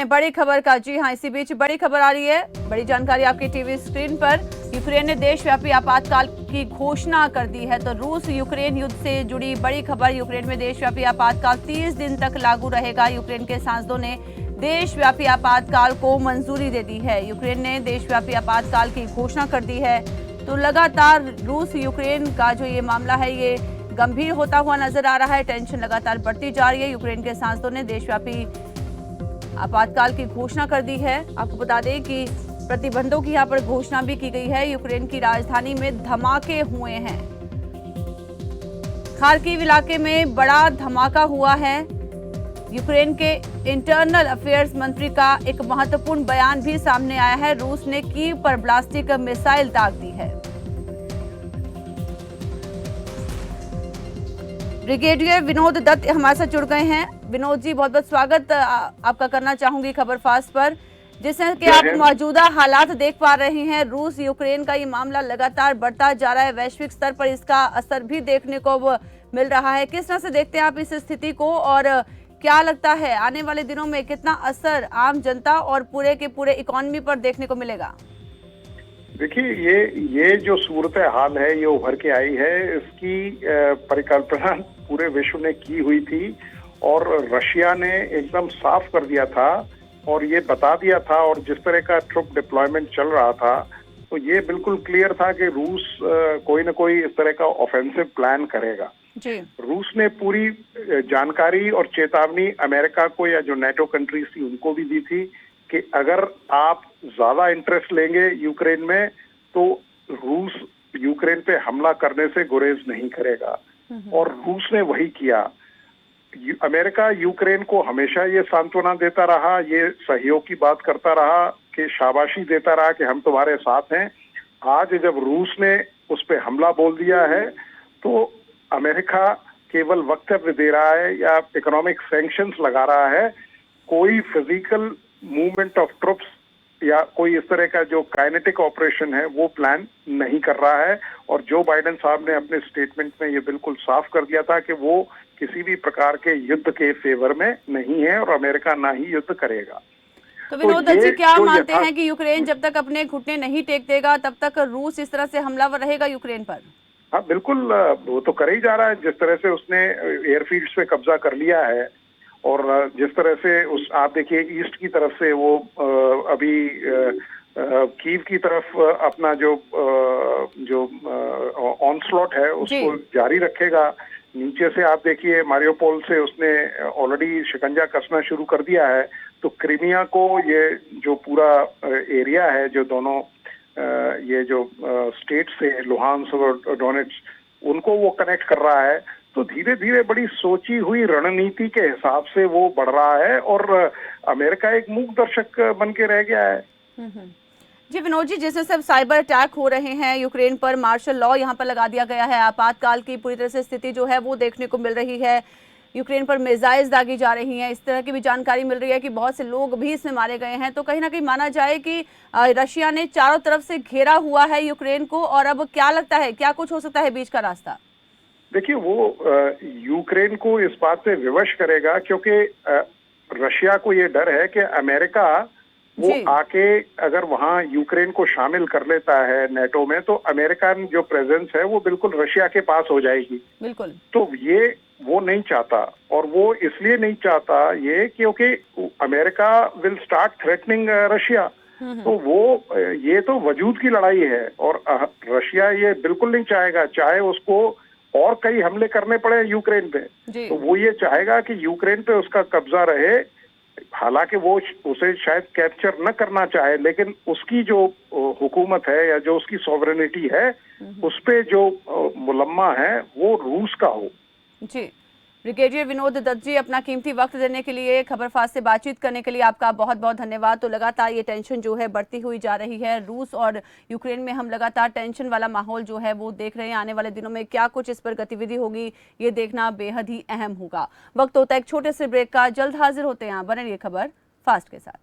बड़ी खबर का, जी हां, इसी बीच बड़ी खबर आ रही है, बड़ी जानकारी आपकी टीवी स्क्रीन पर। यूक्रेन ने देशव्यापी आपातकाल की घोषणा कर दी है। तो रूस यूक्रेन युद्ध से जुड़ी बड़ी खबर, यूक्रेन में देशव्यापी आपातकाल 30 दिन तक लागू रहेगा। यूक्रेन के सांसदों ने देशव्यापी आपातकाल को मंजूरी दे दी है। यूक्रेन ने देशव्यापी आपातकाल की घोषणा कर दी है। तो लगातार रूस यूक्रेन का जो ये मामला है, ये गंभीर होता हुआ नजर आ रहा है। टेंशन लगातार बढ़ती जा रही है। यूक्रेन के सांसदों ने देशव्यापी आपातकाल की घोषणा कर दी है। आपको बता दें कि प्रतिबंधों की यहां पर घोषणा भी की गई है। यूक्रेन की राजधानी में धमाके हुए हैं। खार्किव इलाके में बड़ा धमाका हुआ है। यूक्रेन के इंटरनल अफेयर्स मंत्री का एक महत्वपूर्ण बयान भी सामने आया है। रूस ने कीव पर बैलिस्टिक मिसाइल दाग दी है। ब्रिगेडियर विनोद दत्त हमारे साथ जुड़ गए हैं। विनोद जी, बहुत बहुत स्वागत आपका करना चाहूंगी खबर फास्ट पर। जिससे कि आप मौजूदा हालात देख पा रहे हैं, रूस यूक्रेन का ये मामला लगातार बढ़ता जा रहा है। वैश्विक स्तर पर इसका असर भी देखने को मिल रहा है। किस तरह से देखते हैं आप इस स्थिति को, और क्या लगता है आने वाले दिनों में कितना असर आम जनता और पूरे के पूरे इकोनॉमी पर देखने को मिलेगा? देखिए, ये जो सूरत हाल है, ये उभर के आई है, इसकी परिकल्पना पूरे विश्व ने की हुई थी और रशिया ने एकदम साफ कर दिया था और ये बता दिया था। और जिस तरह का ट्रुप डिप्लॉयमेंट चल रहा था, तो ये बिल्कुल क्लियर था कि रूस कोई ना कोई इस तरह का ऑफेंसिव प्लान करेगा। जी। रूस ने पूरी जानकारी और चेतावनी अमेरिका को या जो नेटो कंट्रीज थी उनको भी दी थी कि अगर आप ज्यादा इंटरेस्ट लेंगे यूक्रेन में तो रूस यूक्रेन पे हमला करने से गुरेज नहीं करेगा। और रूस ने वही किया। अमेरिका यूक्रेन को हमेशा ये सांत्वना देता रहा, ये सहयोग की बात करता रहा, कि शाबाशी देता रहा कि हम तुम्हारे साथ हैं। आज जब रूस ने उस पर हमला बोल दिया है तो अमेरिका केवल वक्तव्य दे रहा है या इकोनॉमिक सैंक्शंस लगा रहा है। कोई फिजिकल मूवमेंट ऑफ ट्रुप्स या कोई इस तरह का जो काइनेटिक ऑपरेशन है वो प्लान नहीं कर रहा है। और जो बाइडेन साहब ने अपने स्टेटमेंट में ये बिल्कुल साफ कर दिया था कि वो किसी भी प्रकार के युद्ध के फेवर में नहीं है और अमेरिका ना ही युद्ध करेगा। तो विनोद जी, क्या मानते हैं कि यूक्रेन जब तक अपने घुटने नहीं टेक देगा तब तक रूस इस तरह से हमलावर रहेगा यूक्रेन पर? हाँ बिल्कुल, वो तो कर ही जा रहा है। जिस तरह से उसने एयरफील्ड्स पे कब्जा कर लिया है और जिस तरह से उस आप देखिए ईस्ट की तरफ से वो अभी कीव की तरफ अपना जो ऑनस्लॉट है उसको जारी रखेगा। नीचे से आप देखिए मारियोपोल से उसने ऑलरेडी शिकंजा कसना शुरू कर दिया है। तो क्रीमिया को, ये जो पूरा एरिया है, जो दोनों ये जो स्टेट से लुहांस्क और डोनेट्स्क, उनको वो कनेक्ट कर रहा है। तो धीरे धीरे बड़ी सोची हुई रणनीति के हिसाब से वो बढ़ रहा है और अमेरिका एक मूक दर्शक बन के रह गया है। जी विनोद जी, जैसे सब साइबर अटैक हो रहे हैं यूक्रेन पर, मार्शल लॉ यहाँ पर लगा दिया गया है, आपातकाल की पूरी तरह से स्थिति जो है वो देखने को मिल रही है। यूक्रेन पर मिसाइल्स दागी जा रही हैं, इस तरह की भी जानकारी मिल रही है कि बहुत से लोग भी इसमें मारे गए हैं। तो कहीं ना कहीं माना जाए कि रशिया ने चारों तरफ से घेरा हुआ है यूक्रेन को, और अब क्या लगता है क्या कुछ हो सकता है बीच का रास्ता? देखिए, वो यूक्रेन को इस बात से विवश करेगा क्योंकि रशिया को ये डर है कि अमेरिका वो आके अगर वहां यूक्रेन को शामिल कर लेता है नेटो में, तो अमेरिकन जो प्रेजेंस है वो बिल्कुल रशिया के पास हो जाएगी। बिल्कुल। तो ये वो नहीं चाहता, और वो इसलिए नहीं चाहता ये क्योंकि America will start threatening Russia. तो वो ये तो वजूद की लड़ाई है और रशिया ये बिल्कुल नहीं चाहेगा, चाहे उसको और कई हमले करने पड़े यूक्रेन पे, तो वो ये चाहेगा कि यूक्रेन पे उसका कब्जा रहे। हालांकि वो उसे शायद कैप्चर न करना चाहे, लेकिन उसकी जो हुकूमत है या जो उसकी सॉवरेनिटी है उस पे जो मुलम्मा है वो रूस का हो। जी, ब्रिगेडियर विनोद दत्त जी, अपना कीमती वक्त देने के लिए, खबरफास्ट से बातचीत करने के लिए आपका बहुत बहुत धन्यवाद। तो लगातार ये टेंशन जो है बढ़ती हुई जा रही है। रूस और यूक्रेन में हम लगातार टेंशन वाला माहौल जो है वो देख रहे हैं। आने वाले दिनों में क्या कुछ इस पर गतिविधि होगी ये देखना बेहद ही अहम होगा। वक्त होता है एक छोटे से ब्रेक का, जल्द हाजिर होते हैं। बने रहिए खबर फास्ट के साथ।